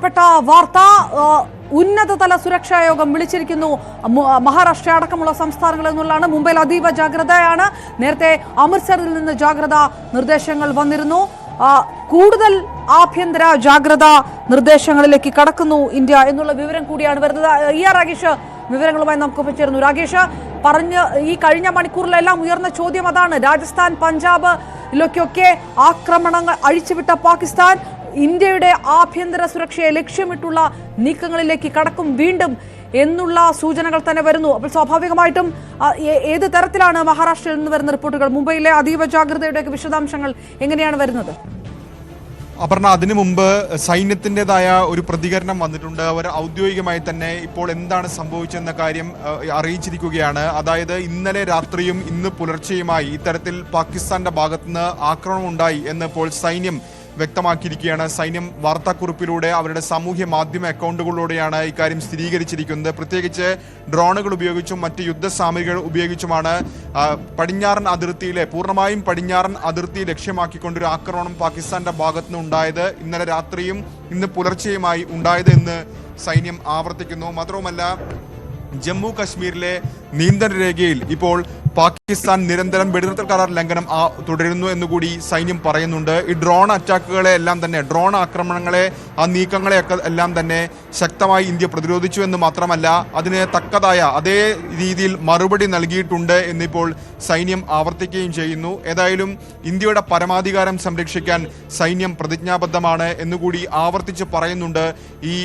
പ്രധാനപ്പെട്ട വാർത്ത ഉന്നതതല സുരക്ഷാ യോഗം വിളിച്ചിരിക്കുന്നു. മഹാരാഷ്ട്ര അടക്കമുള്ള സംസ്ഥാനങ്ങളിൽ നിന്നുള്ളതാണ്. മുംബൈയിൽ അതീവ ജാഗ്രതയാണ്. നേരത്തെ അമൃത്സറിൽ നിന്ന് ജാഗ്രതാ നിർദ്ദേശങ്ങൾ വന്നിരുന്നു. കൂടുതൽ ആഭ്യന്തര ജാഗ്രതാ നിർദ്ദേശങ്ങളിലേക്ക് കടക്കുന്നു ഇന്ത്യ എന്നുള്ള വിവരം കൂടിയാണ് വരുന്നത്. രാകേഷ് വിവരങ്ങളുമായി നമുക്ക് ചേർന്നു. രാകേഷ്, ഈ കഴിഞ്ഞ മണിക്കൂറിലെല്ലാം ഉയർന്ന ചോദ്യം അതാണ്. രാജസ്ഥാൻ, പഞ്ചാബിലൊക്കെ ആക്രമണങ്ങൾ അഴിച്ചുവിട്ട പാകിസ്ഥാൻ ഇന്ത്യയുടെ ആഭ്യന്തര സുരക്ഷയെ ലക്ഷ്യമിട്ടുള്ള നീക്കങ്ങളിലേക്ക് കടക്കും വീണ്ടും എന്നുള്ള സൂചനകൾ തന്നെ വരുന്നു. അപ്പോൾ സ്വാഭാവികമായിട്ടും ഏത് തരത്തിലാണ് മഹാരാഷ്ട്രയിൽ നിന്ന് വരുന്ന റിപ്പോർട്ടുകൾ? മുംബൈയിലെ അതീവ ജാഗ്രതയുടെ വിശദാംശങ്ങൾ എങ്ങനെയാണ് വരുന്നത്? അപർണ, അതിനു മുമ്പ് സൈന്യത്തിൻ്റെതായ ഒരു പ്രതികരണം വന്നിട്ടുണ്ട്. അവർ ഔദ്യോഗികമായി തന്നെ ഇപ്പോൾ എന്താണ് സംഭവിച്ചെന്ന കാര്യം അറിയിച്ചിരിക്കുകയാണ്. അതായത് ഇന്നലെ രാത്രിയും ഇന്ന് പുലർച്ചെയുമായി ഇത്തരത്തിൽ പാകിസ്ഥാന്റെ ഭാഗത്തുനിന്ന് ആക്രമണം ഉണ്ടായി എന്ന് ഇപ്പോൾ സൈന്യം വ്യക്തമാക്കിയിരിക്കുകയാണ്. സൈന്യം വാർത്താക്കുറിപ്പിലൂടെ അവരുടെ സാമൂഹ്യ മാധ്യമ അക്കൗണ്ടുകളിലൂടെയാണ് ഇക്കാര്യം സ്ഥിരീകരിച്ചിരിക്കുന്നത്. പ്രത്യേകിച്ച് ഡ്രോണുകൾ ഉപയോഗിച്ചും മറ്റ് യുദ്ധസാമഗ്രികൾ ഉപയോഗിച്ചുമാണ് പടിഞ്ഞാറൻ അതിർത്തിയിലെ പൂർണ്ണമായും പടിഞ്ഞാറൻ അതിർത്തി ലക്ഷ്യമാക്കിക്കൊണ്ടൊരു ആക്രമണം പാകിസ്ഥാന്റെ ഭാഗത്തുനിന്ന് ഉണ്ടായത് ഇന്നലെ രാത്രിയും ഇന്ന് പുലർച്ചെയുമായി ഉണ്ടായത് എന്ന് സൈന്യം ആവർത്തിക്കുന്നു. മാത്രവുമല്ല, ജമ്മു കശ്മീരിലെ നിയന്ത്രണ രേഖയിൽ ഇപ്പോൾ പാകിസ്ഥാൻ നിരന്തരം വെടിനിർത്തൽ കരാർ ലംഘനം തുടരുന്നു എന്നുകൂടി സൈന്യം പറയുന്നുണ്ട്. ഈ ഡ്രോൺ അറ്റാക്കുകളെ എല്ലാം തന്നെ, ഡ്രോൺ ആക്രമണങ്ങളെ, ആ നീക്കങ്ങളെയൊക്കെ എല്ലാം തന്നെ ശക്തമായി ഇന്ത്യ പ്രതിരോധിച്ചു എന്ന് മാത്രമല്ല അതിന് തക്കതായ അതേ രീതിയിൽ മറുപടി നൽകിയിട്ടുണ്ട് എന്നിപ്പോൾ സൈന്യം ആവർത്തിക്കുകയും ചെയ്യുന്നു. ഏതായാലും ഇന്ത്യയുടെ പരമാധികാരം സംരക്ഷിക്കാൻ സൈന്യം പ്രതിജ്ഞാബദ്ധമാണ് എന്നുകൂടി ആവർത്തിച്ച് പറയുന്നുണ്ട് ഈ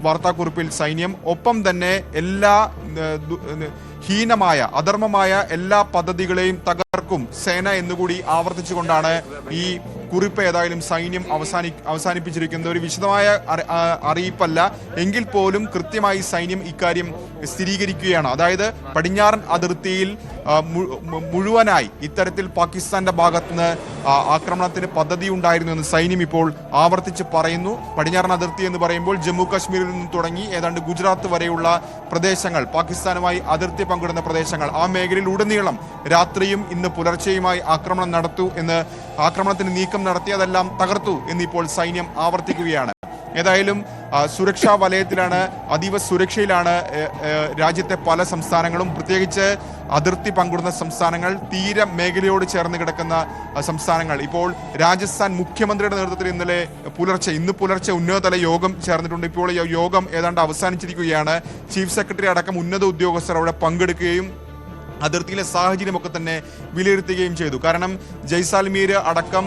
വാർത്താക്കുറിപ്പിൽ സൈന്യം. ഒപ്പം തന്നെ എല്ലാ ഹീനമായ അധർമ്മമായ എല്ലാ പദ്ധതികളെയും തകർക്കും സേന എന്നുകൂടി ആവർത്തിച്ചുകൊണ്ടാണ് ഈ കുറിപ്പ് ഏതായാലും സൈന്യം അവസാനിപ്പിച്ചിരിക്കുന്നത്. ഒരു വിശദമായ അറിയിപ്പല്ല എങ്കിൽ പോലും കൃത്യമായി സൈന്യം ഇക്കാര്യം സ്ഥിരീകരിക്കുകയാണ്. അതായത് പടിഞ്ഞാറൻ അതിർത്തിയിൽ മുഴുവനായി ഇത്തരത്തിൽ പാകിസ്ഥാന്റെ ഭാഗത്തുനിന്ന് ആക്രമണത്തിന് പദ്ധതി ഉണ്ടായിരുന്നു എന്ന് സൈന്യം ഇപ്പോൾ ആവർത്തിച്ച് പറയുന്നു. പടിഞ്ഞാറൻ അതിർത്തി എന്ന് പറയുമ്പോൾ ജമ്മു കാശ്മീരിൽ നിന്നും തുടങ്ങി ഏതാണ്ട് ഗുജറാത്ത് വരെയുള്ള പ്രദേശങ്ങൾ, പാകിസ്ഥാനുമായി അതിർത്തി പങ്കിടുന്ന പ്രദേശങ്ങൾ, ആ മേഖലയിൽ ഉടനീളം രാത്രിയും ഇന്ന് പുലർച്ചെയുമായി ആക്രമണത്തിന് നീക്കം നടത്തിയതെല്ലാം തകർത്തു എന്നിപ്പോൾ സൈന്യം ആവർത്തിക്കുകയാണ്. ഏതായാലും സുരക്ഷാ വലയത്തിലാണ്, അതീവ സുരക്ഷയിലാണ് രാജ്യത്തെ പല സംസ്ഥാനങ്ങളും. പ്രത്യേകിച്ച് അതിർത്തി പങ്കിടുന്ന സംസ്ഥാനങ്ങൾ, തീര മേഖലയോട് ചേർന്ന് കിടക്കുന്ന സംസ്ഥാനങ്ങൾ. ഇപ്പോൾ രാജസ്ഥാൻ മുഖ്യമന്ത്രിയുടെ നേതൃത്വത്തിൽ ഇന്ന് പുലർച്ചെ ഉന്നതതല യോഗം ചേർന്നിട്ടുണ്ട്. ഇപ്പോൾ ഈ യോഗം ഏതാണ്ട് അവസാനിച്ചിരിക്കുകയാണ്. ചീഫ് സെക്രട്ടറി അടക്കം ഉന്നത ഉദ്യോഗസ്ഥർ അവിടെ പങ്കെടുക്കുകയും അതിർത്തിയിലെ സാഹചര്യമൊക്കെ തന്നെ വിലയിരുത്തുകയും ചെയ്തു. കാരണം ജയ്സാൽമീർ അടക്കം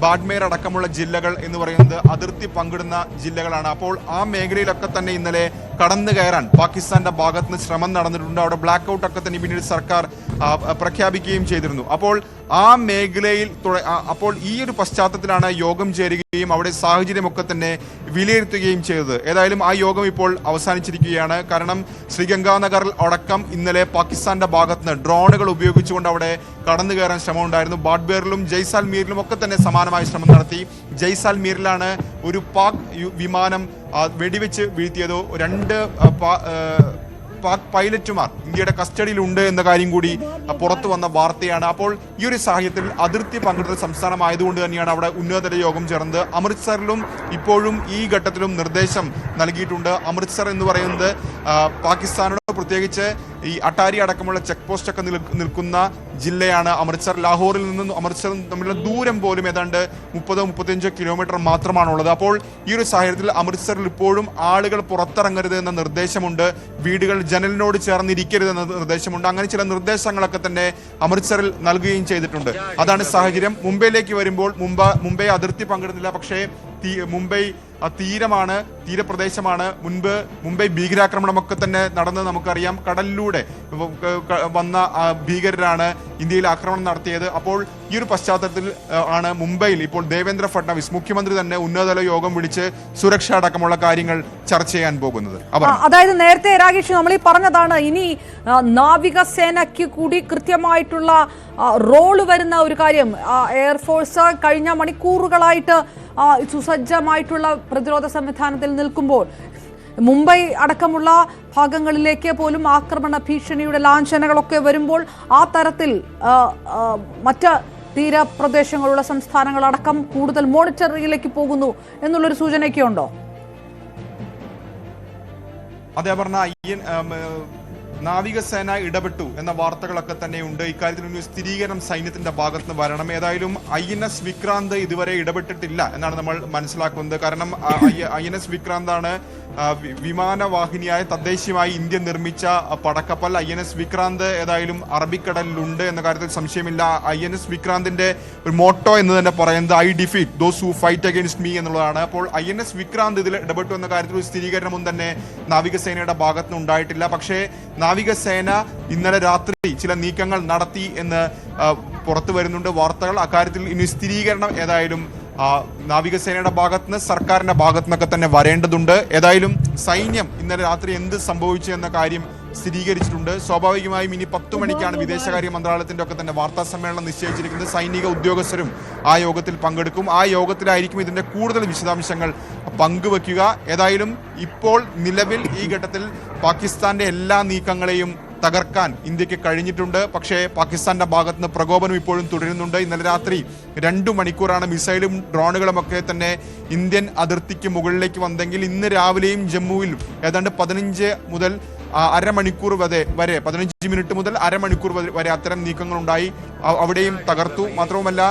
ബാഡ്മേർ അടക്കമുള്ള ജില്ലകൾ എന്ന് പറയുന്നത് അതിർത്തി പങ്കിടുന്ന ജില്ലകളാണ്. അപ്പോൾ ആ മേഖലയിലൊക്കെ തന്നെ ഇന്നലെ കടന്നു കയറാൻ പാകിസ്ഥാന്റെ ഭാഗത്തുനിന്ന് ശ്രമം നടന്നിട്ടുണ്ട്. അവിടെ ബ്ലാക്ക് ഔട്ട് ഒക്കെ തന്നെ പിന്നീട് സർക്കാർ പ്രഖ്യാപിക്കുകയും ചെയ്തിരുന്നു. അപ്പോൾ ആ മേഖലയിൽ അപ്പോൾ ഈ ഒരു പശ്ചാത്തലത്തിലാണ് യോഗം ചേരുകയും അവിടെ സാഹചര്യമൊക്കെ തന്നെ വിലയിരുത്തുകയും ചെയ്തത്. ഏതായാലും ആ യോഗം ഇപ്പോൾ അവസാനിച്ചിരിക്കുകയാണ്. കാരണം ശ്രീഗംഗാനഗറിൽ അടക്കം ഇന്നലെ പാകിസ്ഥാന്റെ ഭാഗത്തുനിന്ന് ഡ്രോണുകൾ ഉപയോഗിച്ചുകൊണ്ട് അവിടെ കടന്നു കയറാൻ ശ്രമമുണ്ടായിരുന്നു. ബാഡ്ബേറിലും ജയ്സാൽമീറിലും ഒക്കെ തന്നെ സമാനമായ ശ്രമം നടത്തി. ജയ്സാൽമീറിലാണ് ഒരു പാക് വിമാനം വെടിവെച്ച് വീഴ്ത്തിയത്. 2 പാക് പൈലറ്റുമാർ ഇന്ത്യയുടെ കസ്റ്റഡിയിലുണ്ട് എന്ന കാര്യം കൂടി പുറത്തു വന്ന വാർത്തയാണ്. അപ്പോൾ ഈ ഒരു സാഹചര്യത്തിൽ അതിർത്തി പങ്കിടുന്ന സംസ്ഥാനമായതുകൊണ്ട് തന്നെയാണ് അവിടെ ഉന്നതതല യോഗം ചേർന്നത്. അമൃത്സറിലും ഇപ്പോഴും ഈ ഘട്ടത്തിലും നിർദ്ദേശം നൽകിയിട്ടുണ്ട്. അമൃത്സർ എന്ന് പറയുന്നത് പാകിസ്ഥാനോട് പ്രത്യേകിച്ച് ഈ അട്ടാരി അടക്കമുള്ള ചെക്ക് പോസ്റ്റ് ഒക്കെ നിൽക്കുന്ന ജില്ലയാണ് അമൃത്സർ. ലാഹോറിൽ നിന്നും അമൃത്സറും തമ്മിലുള്ള ദൂരം പോലും ഏതാണ്ട് 30-35 കിലോമീറ്റർ മാത്രമാണുള്ളത്. അപ്പോൾ ഈ ഒരു സാഹചര്യത്തിൽ അമൃത്സറിൽ ഇപ്പോഴും ആളുകൾ പുറത്തിറങ്ങരുത് എന്ന നിർദ്ദേശമുണ്ട്. വീടുകൾ ജനലിനോട് ചേർന്നിരിക്കരുതെന്ന നിർദ്ദേശമുണ്ട്. അങ്ങനെ ചില നിർദ്ദേശങ്ങളൊക്കെ തന്നെ അമൃത്സറിൽ നൽകുകയും ചെയ്തിട്ടുണ്ട്. അതാണ് സാഹചര്യം. മുംബൈയിലേക്ക് വരുമ്പോൾ മുംബൈ അതിർത്തി പങ്കിടുന്നില്ല. പക്ഷേ മുംബൈ തീരപ്രദേശമാണ്. മുൻപ് മുംബൈ ഭീകരാക്രമണമൊക്കെ തന്നെ നടന്നത് നമുക്കറിയാം. കടലിലൂടെ വന്ന ഭീകരരാണ് ഇന്ത്യയിൽ ആക്രമണം നടത്തിയത്. അപ്പോൾ ഈ ഒരു പശ്ചാത്തലത്തിൽ ആണ് മുംബൈയിൽ ഇപ്പോൾ ദേവേന്ദ്ര ഫഡ്നവിസ് മുഖ്യമന്ത്രി തന്നെ ഉന്നതതല യോഗം വിളിച്ച് സുരക്ഷ അടക്കമുള്ള കാര്യങ്ങൾ ചർച്ച ചെയ്യാൻ പോകുന്നത്. അതായത് നേരത്തെ രാകേഷ് നമ്മൾ ഈ പറഞ്ഞതാണ്, ഇനി നാവികസേനയ്ക്ക് കൂടി കൃത്യമായിട്ടുള്ള റോള് വരുന്ന ഒരു കാര്യം. എയർഫോഴ്സ് കഴിഞ്ഞ മണിക്കൂറുകളായിട്ട് സുസജ്ജമായിട്ടുള്ള പ്രതിരോധ സംവിധാനത്തിൽ നിൽക്കുമ്പോൾ മുംബൈ അടക്കമുള്ള ഭാഗങ്ങളിലേക്ക് പോലും ആക്രമണ ഭീഷണിയുടെ ലാഞ്ചനകളൊക്കെ വരുമ്പോൾ ആ തരത്തിൽ മറ്റ് തീരപ്രദേശങ്ങളുള്ള സംസ്ഥാനങ്ങളടക്കം കൂടുതൽ മോണിറ്ററിംഗിലേക്ക് പോകുന്നു എന്നുള്ളൊരു സൂചനയൊക്കെ ഉണ്ടോ? അതേ പറഞ്ഞ നാവികസേന ഇടപെട്ടു എന്ന വാർത്തകളൊക്കെ തന്നെയുണ്ട്. ഇക്കാര്യത്തിൽ ഒരു സ്ഥിരീകരണം സൈന്യത്തിന്റെ ഭാഗത്ത് നിന്ന് വരണം. ഏതായാലും INS വിക്രാന്ത് ഇതുവരെ ഇടപെട്ടിട്ടില്ല എന്നാണ് നമ്മൾ മനസ്സിലാക്കുന്നത്. കാരണം INS വിക്രാന്താണ് വിമാനവാഹിനിയായ തദ്ദേശീയമായി ഇന്ത്യ നിർമ്മിച്ച പടക്കപ്പൽ. INS വിക്രാന്ത് ഏതായാലും അറബിക്കടലിലുണ്ട് എന്ന കാര്യത്തിൽ സംശയമില്ല. INS വിക്രാന്തിന്റെ ഒരു മോട്ടോ എന്ന് തന്നെ പറയുന്നത് I defeat those who fight against me എന്നുള്ളതാണ്. അപ്പോൾ INS വിക്രാന്ത് ഇതിൽ ഇടപെട്ടു എന്ന കാര്യത്തിൽ ഒരു സ്ഥിരീകരണമൊന്നും തന്നെ നാവികസേനയുടെ ഭാഗത്തുനിന്ന് ഉണ്ടായിട്ടില്ല. പക്ഷേ നാവികസേന ഇന്നലെ രാത്രി ചില നീക്കങ്ങൾ നടത്തി എന്ന് പുറത്തു വരുന്നുണ്ട് വാർത്തകൾ. അക്കാര്യത്തിൽ ഇനി സ്ഥിരീകരണം ഏതായാലും നാവികസേനയുടെ ഭാഗത്തുനിന്ന് സർക്കാരിന്റെ ഭാഗത്തുനിന്നൊക്കെ തന്നെ വരേണ്ടതുണ്ട്. ഏതായാലും സൈന്യം ഇന്നലെ രാത്രി എന്ത് സംഭവിച്ചു എന്ന കാര്യം സ്ഥിരീകരിച്ചിട്ടുണ്ട്. സ്വാഭാവികമായും ഇനി 10 മണിക്കാണ് വിദേശകാര്യ മന്ത്രാലയത്തിന്റെ ഒക്കെ തന്നെ വാർത്താ സമ്മേളനം നിശ്ചയിച്ചിരിക്കുന്നത്. സൈനിക ഉദ്യോഗസ്ഥരും ആ യോഗത്തിൽ പങ്കെടുക്കും. ആ യോഗത്തിലായിരിക്കും ഇതിന്റെ കൂടുതൽ വിശദാംശങ്ങൾ പങ്കുവെക്കുക. ഏതായാലും ഇപ്പോൾ നിലവിൽ ഈ ഘട്ടത്തിൽ പാകിസ്ഥാന്റെ എല്ലാ നീക്കങ്ങളെയും തകർക്കാൻ ഇന്ത്യക്ക് കഴിഞ്ഞിട്ടുണ്ട്. പക്ഷേ പാകിസ്ഥാന്റെ ഭാഗത്തുനിന്ന് പ്രകോപനം ഇപ്പോഴും തുടരുന്നുണ്ട്. ഇന്നലെ രാത്രി 2 മണിക്കൂറാണ് മിസൈലും ഡ്രോണുകളും ഒക്കെ തന്നെ ഇന്ത്യൻ അതിർത്തിക്ക് മുകളിലേക്ക് വന്നെങ്കിൽ ഇന്ന് രാവിലെയും ജമ്മുവിലും ഏതാണ്ട് 15 മുതൽ അരമണിക്കൂർ വരെ 15 മിനിറ്റ് മുതൽ അരമണിക്കൂർ വരെ അത്തരം നീക്കങ്ങൾ ഉണ്ടായി. അവിടെയും തകർത്തു. മാത്രവുമല്ല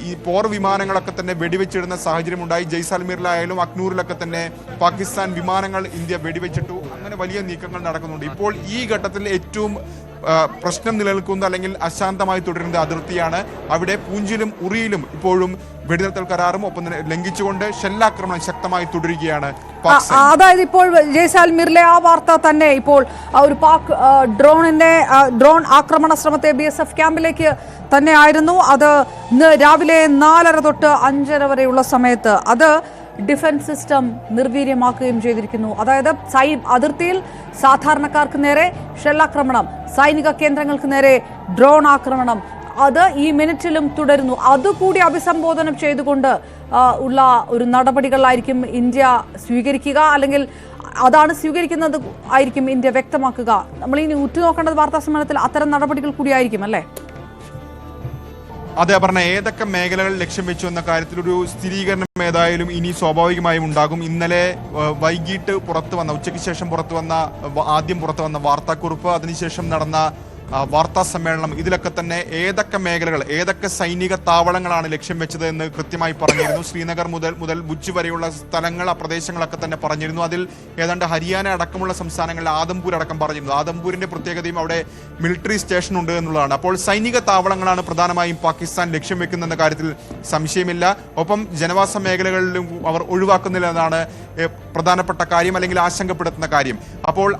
ഈ പോർ വിമാനങ്ങളൊക്കെ തന്നെ വെടിവെച്ചിടുന്ന സാഹചര്യം ഉണ്ടായി. ജയ്സാൽമീറിലായാലും അക്നൂറിലൊക്കെ തന്നെ പാകിസ്ഥാൻ വിമാനങ്ങൾ ഇന്ത്യ വെടിവെച്ചിട്ടു. അങ്ങനെ വലിയ നീക്കങ്ങൾ നടക്കുന്നുണ്ട്. ഇപ്പോൾ ഈ ഘട്ടത്തിൽ ഏറ്റവും പ്രശ്നം നിലനിൽക്കുന്ന അല്ലെങ്കിൽ അശാന്തമായി തുടരുന്ന അതിർത്തിയാണ്. അവിടെ പൂഞ്ചിലും ഉറിയിലും ഇപ്പോഴും വെടിനിർത്തൽ കരാറും ഒപ്പം തന്നെ ലംഘിച്ചുകൊണ്ട് ഷെല്ലാക്രമണം ശക്തമായി തുടരുകയാണ്. അതായത് ഇപ്പോൾ ജയ്സാൽമീറിലെ ആ വാർത്ത തന്നെ ഇപ്പോൾ ഒരു പാക് ഡ്രോൺ ആക്രമണ ശ്രമത്തെ BSF ക്യാമ്പിലേക്ക് തന്നെ ആയിരുന്നു. അത് ഇന്ന് രാവിലെ 4:30 തൊട്ട് 5:30 വരെയുള്ള സമയത്ത് അത് ഡിഫൻസ് സിസ്റ്റം നിർവീര്യമാക്കുകയും ചെയ്തിരിക്കുന്നു. അതായത് അതിർത്തിയിൽ സാധാരണക്കാർക്ക് നേരെ ഷെല്ലാക്രമണം, സൈനിക കേന്ദ്രങ്ങൾക്ക് നേരെ ഡ്രോൺ ആക്രമണം, അത് ഈ മിനിറ്റിലും തുടരുന്നു. അതുകൂടി അഭിസംബോധന ചെയ്തുകൊണ്ട് ഉള്ള ഒരു നടപടികളായിരിക്കും ഇന്ത്യ സ്വീകരിക്കുക, അല്ലെങ്കിൽ അതാണ് സ്വീകരിക്കുന്നത് ആയിരിക്കും ഇന്ത്യ വ്യക്തമാക്കുക. നമ്മൾ ഇനി ഉറ്റുനോക്കേണ്ടത് വാർത്താ സമ്മേളനത്തിൽ അത്തരം നടപടികൾ കൂടിയായിരിക്കും അല്ലേ? അതെ പറഞ്ഞ ഏതൊക്കെ മേഖലകൾ ലക്ഷ്യം വെച്ചു എന്ന കാര്യത്തിൽ ഒരു സ്ഥിരീകരണം ഏതായാലും ഇനി സ്വാഭാവികമായും ഉണ്ടാകും. ഇന്നലെ വൈകിട്ട് ഉച്ചയ്ക്ക് ശേഷം ആദ്യം പുറത്തു വന്ന വാർത്താക്കുറിപ്പ്, അതിനുശേഷം നടന്ന വാർത്താ സമ്മേളനം, ഇതിലൊക്കെ തന്നെ ഏതൊക്കെ മേഖലകൾ, ഏതൊക്കെ സൈനിക താവളങ്ങളാണ് ലക്ഷ്യം വെച്ചത് എന്ന് കൃത്യമായി പറഞ്ഞിരുന്നു. ശ്രീനഗർ മുതൽ ഭുജ് വരെയുള്ള സ്ഥലങ്ങൾ, ആ പ്രദേശങ്ങളൊക്കെ തന്നെ പറഞ്ഞിരുന്നു. അതിൽ ഏതാണ്ട് ഹരിയാന അടക്കമുള്ള സംസ്ഥാനങ്ങളിൽ ആദംപൂർ അടക്കം പറഞ്ഞിരുന്നു. ആദംപൂരിന്റെ പ്രത്യേകതയും അവിടെ മിലിറ്ററി സ്റ്റേഷൻ ഉണ്ട് എന്നുള്ളതാണ്. അപ്പോൾ സൈനിക താവളങ്ങളാണ് പ്രധാനമായും പാകിസ്ഥാൻ ലക്ഷ്യം വെക്കുന്ന കാര്യത്തിൽ സംശയമില്ല. ഒപ്പം ജനവാസ മേഖലകളിലും അവർ ഒഴിവാക്കുന്നില്ല എന്നതാണ് പ്രധാനപ്പെട്ട കാര്യം, അല്ലെങ്കിൽ ആശങ്കപ്പെടുത്തുന്ന കാര്യം. അപ്പോൾ